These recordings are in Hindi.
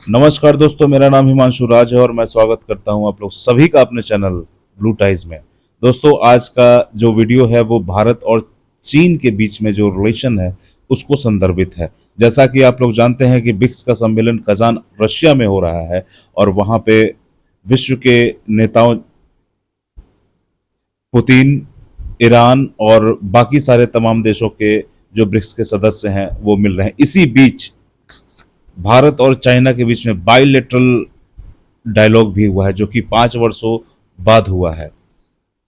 नमस्कार दोस्तों, मेरा नाम हिमांशु राज है और मैं स्वागत करता हूं आप लोग सभी का अपने चैनल ब्लू टाइज में। दोस्तों, आज का जो वीडियो है वो भारत और चीन के बीच में जो रिलेशन है उसको संदर्भित है। जैसा कि आप लोग जानते हैं कि ब्रिक्स का सम्मेलन कजान रशिया में हो रहा है और वहां पे विश्व के नेताओं पुतिन, ईरान और बाकी सारे तमाम देशों के जो ब्रिक्स के सदस्य हैं वो मिल रहे हैं। इसी बीच भारत और चाइना के बीच में बाइलेटरल डायलॉग भी हुआ है जो कि 5 वर्षों बाद हुआ है।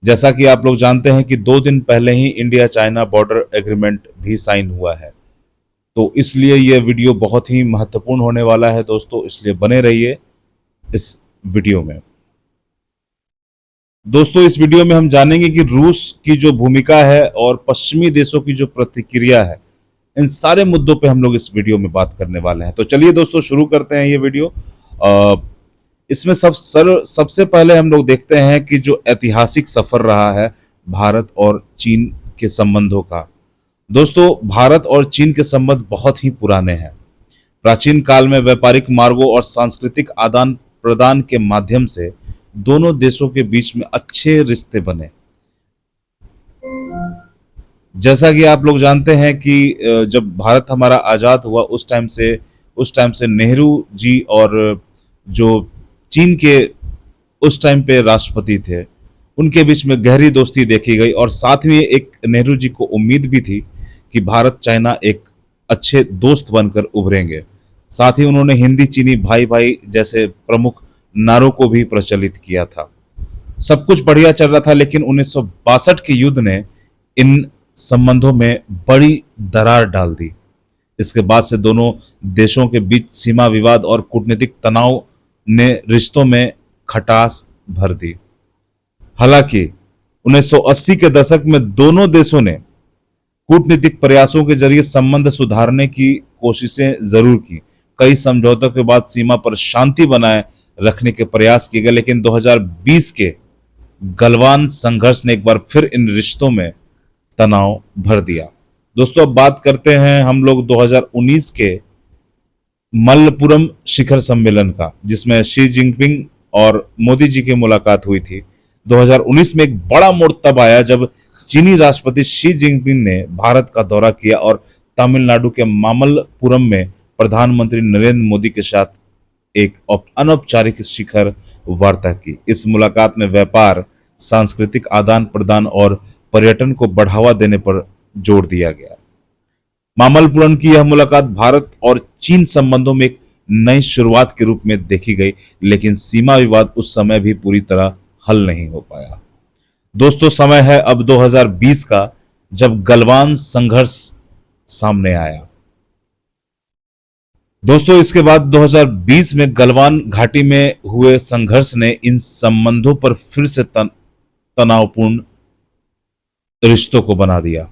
जैसा कि आप लोग जानते हैं कि 2 दिन पहले ही इंडिया चाइना बॉर्डर एग्रीमेंट भी साइन हुआ है। तो इसलिए यह वीडियो बहुत ही महत्वपूर्ण होने वाला है दोस्तों, इसलिए बने रहिए इस वीडियो में। दोस्तों, इस वीडियो में हम जानेंगे कि रूस की जो भूमिका है और पश्चिमी देशों की जो प्रतिक्रिया है, इन सारे मुद्दों पे हम लोग इस वीडियो में बात करने वाले हैं। तो चलिए दोस्तों, शुरू करते हैं ये वीडियो। इसमें सबसे पहले हम लोग देखते हैं कि जो ऐतिहासिक सफर रहा है भारत और चीन के संबंधों का। दोस्तों, भारत और चीन के संबंध बहुत ही पुराने हैं। प्राचीन काल में व्यापारिक मार्गों और सांस्कृतिक आदान प्रदान के माध्यम से दोनों देशों के बीच में अच्छे रिश्ते बने। जैसा कि आप लोग जानते हैं कि जब भारत हमारा आज़ाद हुआ उस टाइम से नेहरू जी और जो चीन के उस टाइम पे राष्ट्रपति थे, उनके बीच में गहरी दोस्ती देखी गई और साथ में एक नेहरू जी को उम्मीद भी थी कि भारत चाइना एक अच्छे दोस्त बनकर उभरेंगे। साथ ही उन्होंने हिंदी चीनी भाई भाई जैसे प्रमुख नारों को भी प्रचलित किया था। सब कुछ बढ़िया चल रहा था, लेकिन 1962 के युद्ध ने इन संबंधों में बड़ी दरार डाल दी। इसके बाद से दोनों देशों के बीच सीमा विवाद और कूटनीतिक तनाव ने रिश्तों में खटास भर दी। हालांकि 1980 के दशक में दोनों देशों ने कूटनीतिक प्रयासों के जरिए संबंध सुधारने की कोशिशें जरूर की। कई समझौतों के बाद सीमा पर शांति बनाए रखने के प्रयास किए गए, लेकिन 2020 के गलवान संघर्ष ने एक बार फिर इन रिश्तों में तनाव भर दिया। दोस्तों, अब बात करते हैं हम लोग 2019 के मल्लपुरम शिखर सम्मेलन का, जिसमें शी जिनपिंग और मोदी जी की मुलाकात हुई थी। 2019 में एक बड़ा मोड़ तब आया जब चीनी राष्ट्रपति शी जिनपिंग ने भारत का दौरा किया और तमिलनाडु के मामल्लपुरम में प्रधानमंत्री नरेंद्र मोदी के साथ एक अनौपचारिक शिखर वार्ता की। इस मुलाकात में व्यापार, सांस्कृतिक आदान प्रदान और पर्यटन को बढ़ावा देने पर जोर दिया गया। मामल्लपुरम की यह मुलाकात भारत और चीन संबंधों में एक नई शुरुआत के रूप में देखी गई, लेकिन सीमा विवाद उस समय भी पूरी तरह हल नहीं हो पाया। दोस्तों, समय है अब 2020 का, जब गलवान संघर्ष सामने आया। दोस्तों, इसके बाद 2020 में गलवान घाटी में हुए संघर्ष ने इन संबंधों पर फिर से तनावपूर्ण रिश्तों को बना दिया।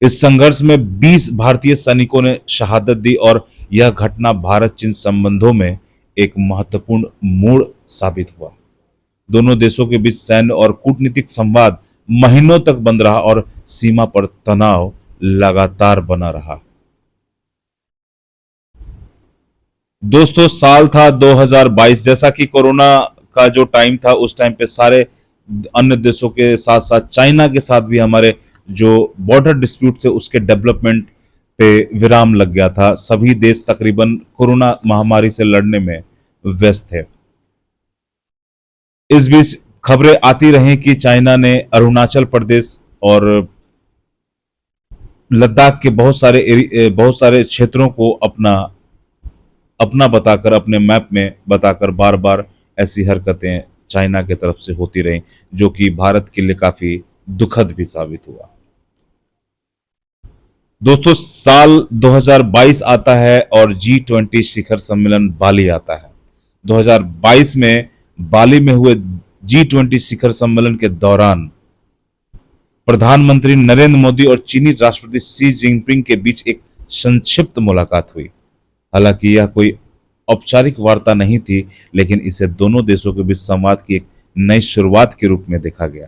इस संघर्ष में 20 भारतीय सैनिकों ने शहादत दी और यह घटना भारत चीन संबंधों में एक महत्वपूर्ण मोड़ साबित हुआ। दोनों देशों के बीच सैन्य और कूटनीतिक संवाद महीनों तक बंद रहा और सीमा पर तनाव लगातार बना रहा। दोस्तों, साल था 2022। जैसा कि कोरोना का जो टाइम था, उस टाइम पे सारे अन्य देशों के साथ साथ चाइना के साथ भी हमारे जो बॉर्डर डिस्प्यूट थे उसके डेवलपमेंट पे विराम लग गया था। सभी देश तकरीबन कोरोना महामारी से लड़ने में व्यस्त थे। इस बीच खबरें आती रही कि चाइना ने अरुणाचल प्रदेश और लद्दाख के बहुत सारे क्षेत्रों को अपना अपना बताकर, अपने मैप में बताकर बार बार ऐसी हरकतें चाइना की तरफ से होती रही, जो कि भारत के लिए काफी दुखद भी साबित हुआ। दोस्तों, साल 2022 आता है और G20 शिखर सम्मेलन बाली आता है। 2022 में बाली में हुए G20 शिखर सम्मेलन के दौरान प्रधानमंत्री नरेंद्र मोदी और चीनी राष्ट्रपति शी जिनपिंग के बीच एक संक्षिप्त मुलाकात हुई। हालांकि यह कोई औपचारिक वार्ता नहीं थी, लेकिन इसे दोनों देशों के बीच संवाद की एक नई शुरुआत के रूप में देखा गया।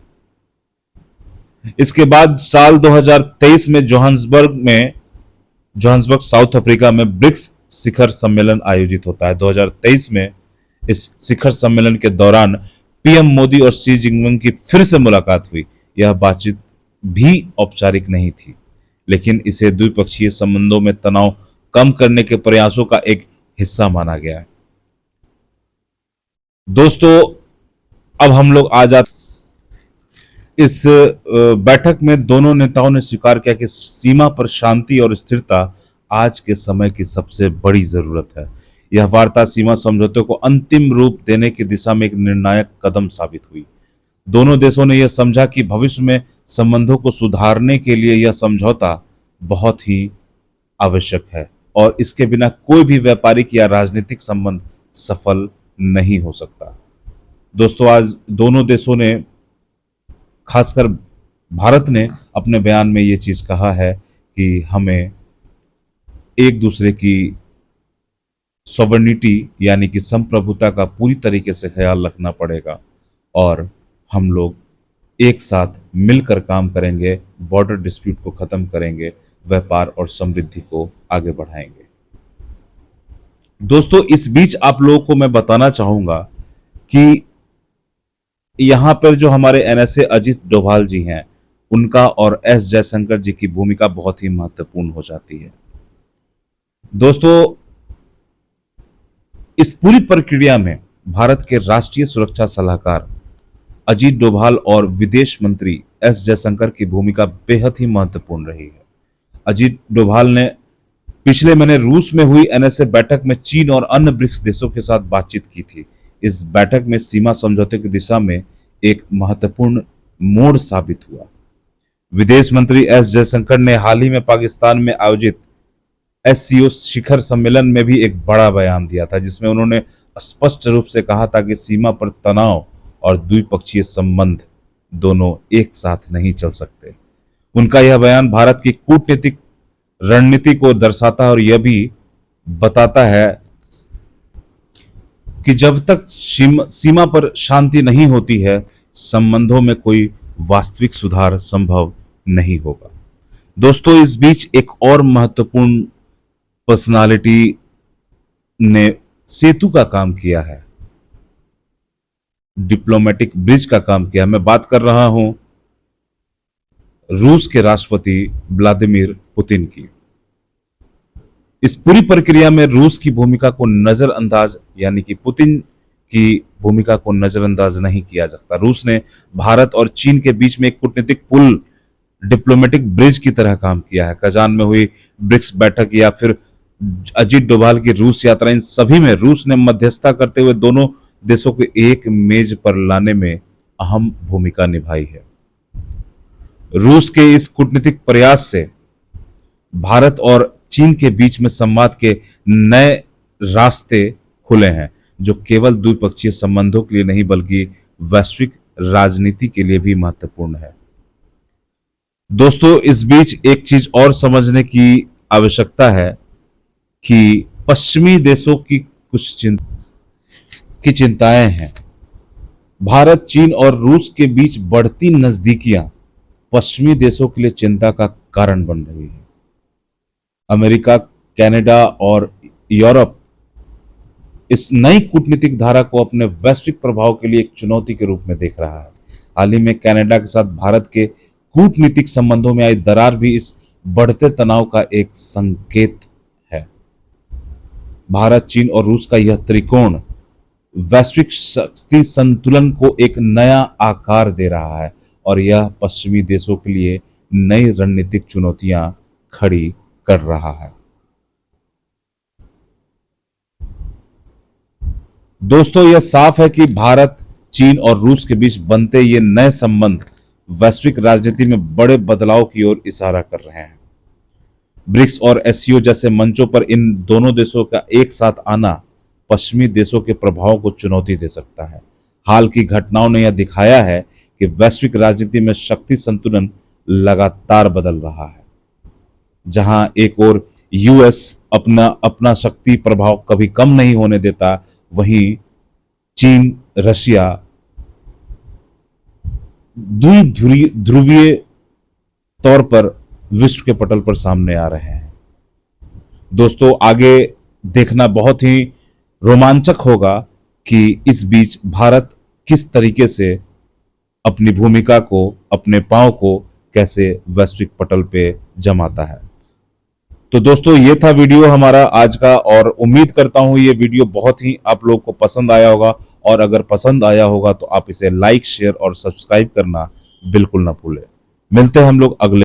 इसके बाद साल 2023 में जोहान्सबर्ग साउथ अफ्रीका में ब्रिक्स शिखर सम्मेलन आयोजित होता है। 2023 में इस शिखर सम्मेलन के दौरान पीएम मोदी और शी जिनपिंग की फिर से मुलाकात हुई। यह बातचीत भी औपचारिक नहीं थी, लेकिन इसे द्विपक्षीय संबंधों में तनाव कम करने के प्रयासों का एक हिस्सा माना गया है। दोस्तों, अब हम लोग आ जाते इस बैठक में दोनों नेताओं ने स्वीकार किया कि सीमा पर शांति और स्थिरता आज के समय की सबसे बड़ी जरूरत है। यह वार्ता सीमा समझौते को अंतिम रूप देने की दिशा में एक निर्णायक कदम साबित हुई। दोनों देशों ने यह समझा कि भविष्य में संबंधों को सुधारने के लिए यह समझौता बहुत ही आवश्यक है और इसके बिना कोई भी व्यापारिक या राजनीतिक संबंध सफल नहीं हो सकता। दोस्तों, आज दोनों देशों ने, खासकर भारत ने अपने बयान में ये चीज कहा है कि हमें एक दूसरे की सॉवरेनिटी यानी कि संप्रभुता का पूरी तरीके से ख्याल रखना पड़ेगा और हम लोग एक साथ मिलकर काम करेंगे, बॉर्डर डिस्प्यूट को खत्म करेंगे, व्यापार और समृद्धि को आगे बढ़ाएंगे। दोस्तों, इस बीच आप लोगों को मैं बताना चाहूंगा कि यहां पर जो हमारे एनएसए अजित डोभाल जी हैं, उनका और एस जयशंकर जी की भूमिका बहुत ही महत्वपूर्ण हो जाती है। दोस्तों, इस पूरी प्रक्रिया में भारत के राष्ट्रीय सुरक्षा सलाहकार अजीत डोभाल और विदेश मंत्री एस जयशंकर की भूमिका बेहद ही महत्वपूर्ण रही है। अजीत डोभाल ने पिछले महीने रूस में हुई एनएसए बैठक में चीन और अन्य ब्रिक्स देशों के साथ बातचीत की थी। इस बैठक में सीमा समझौते की दिशा में एक महत्वपूर्ण मोड़ साबित हुआ। विदेश मंत्री एस जयशंकर ने हाल ही में पाकिस्तान में आयोजित एससीओ शिखर सम्मेलन में भी एक बड़ा बयान दिया था, जिसमें उन्होंने स्पष्ट रूप से कहा था कि सीमा पर तनाव और द्विपक्षीय संबंध दोनों एक साथ नहीं चल सकते। उनका यह बयान भारत की कूटनीतिक रणनीति को दर्शाता है और यह भी बताता है कि जब तक सीमा पर शांति नहीं होती है, संबंधों में कोई वास्तविक सुधार संभव नहीं होगा। दोस्तों, इस बीच एक और महत्वपूर्ण पर्सनालिटी ने सेतु का काम किया है, डिप्लोमेटिक ब्रिज का काम किया। मैं बात कर रहा हूं रूस के राष्ट्रपति व्लादिमीर पुतिन की। इस पूरी प्रक्रिया में रूस की भूमिका को नजरअंदाज यानी कि पुतिन की भूमिका को नजरअंदाज नहीं किया जाता। रूस ने भारत और चीन के बीच में एक कूटनीतिक पुल, डिप्लोमेटिक ब्रिज की तरह काम किया है। कजान में हुई ब्रिक्स बैठक या फिर अजीत डोभाल की रूस यात्रा, इन सभी में रूस ने मध्यस्थता करते हुए दोनों देशों को एक मेज पर लाने में अहम भूमिका निभाई है। रूस के इस कूटनीतिक प्रयास से भारत और चीन के बीच में संवाद के नए रास्ते खुले हैं, जो केवल द्विपक्षीय संबंधों के लिए नहीं बल्कि वैश्विक राजनीति के लिए भी महत्वपूर्ण है। दोस्तों, इस बीच एक चीज और समझने की आवश्यकता है कि पश्चिमी देशों की कुछ चिंताएं हैं। भारत, चीन और रूस के बीच बढ़ती नजदीकियां पश्चिमी देशों के लिए चिंता का कारण बन रही है। अमेरिका, कनाडा और यूरोप इस नई कूटनीतिक धारा को अपने वैश्विक प्रभाव के लिए एक चुनौती के रूप में देख रहा है। हाल ही में कनाडा के साथ भारत के कूटनीतिक संबंधों में आई दरार भी इस बढ़ते तनाव का एक संकेत है। भारत, चीन और रूस का यह त्रिकोण वैश्विक शक्ति संतुलन को एक नया आकार दे रहा है और यह पश्चिमी देशों के लिए नई रणनीतिक चुनौतियां खड़ी कर रहा है। दोस्तों, यह साफ है कि भारत, चीन और रूस के बीच बनते ये नए संबंध वैश्विक राजनीति में बड़े बदलाव की ओर इशारा कर रहे हैं। ब्रिक्स और एससीओ जैसे मंचों पर इन दोनों देशों का एक साथ आना पश्चिमी देशों के प्रभाव को चुनौती दे सकता है। हाल की घटनाओं ने यह दिखाया है कि वैश्विक राजनीति में शक्ति संतुलन लगातार बदल रहा है। जहां एक ओर यूएस अपना शक्ति प्रभाव कभी कम नहीं होने देता, वहीं चीन, रशिया द्विध्रुवीय तौर पर विश्व के पटल पर सामने आ रहे हैं। दोस्तों, आगे देखना बहुत ही रोमांचक होगा कि इस बीच भारत किस तरीके से अपनी भूमिका को, अपने पांव को कैसे वैश्विक पटल पे जमाता है। तो दोस्तों ये था वीडियो हमारा आज का, और उम्मीद करता हूं ये वीडियो बहुत ही आप लोग को पसंद आया होगा, और अगर पसंद आया होगा तो आप इसे लाइक, शेयर और सब्सक्राइब करना बिल्कुल ना भूलें। मिलते हैं हम लोग अगले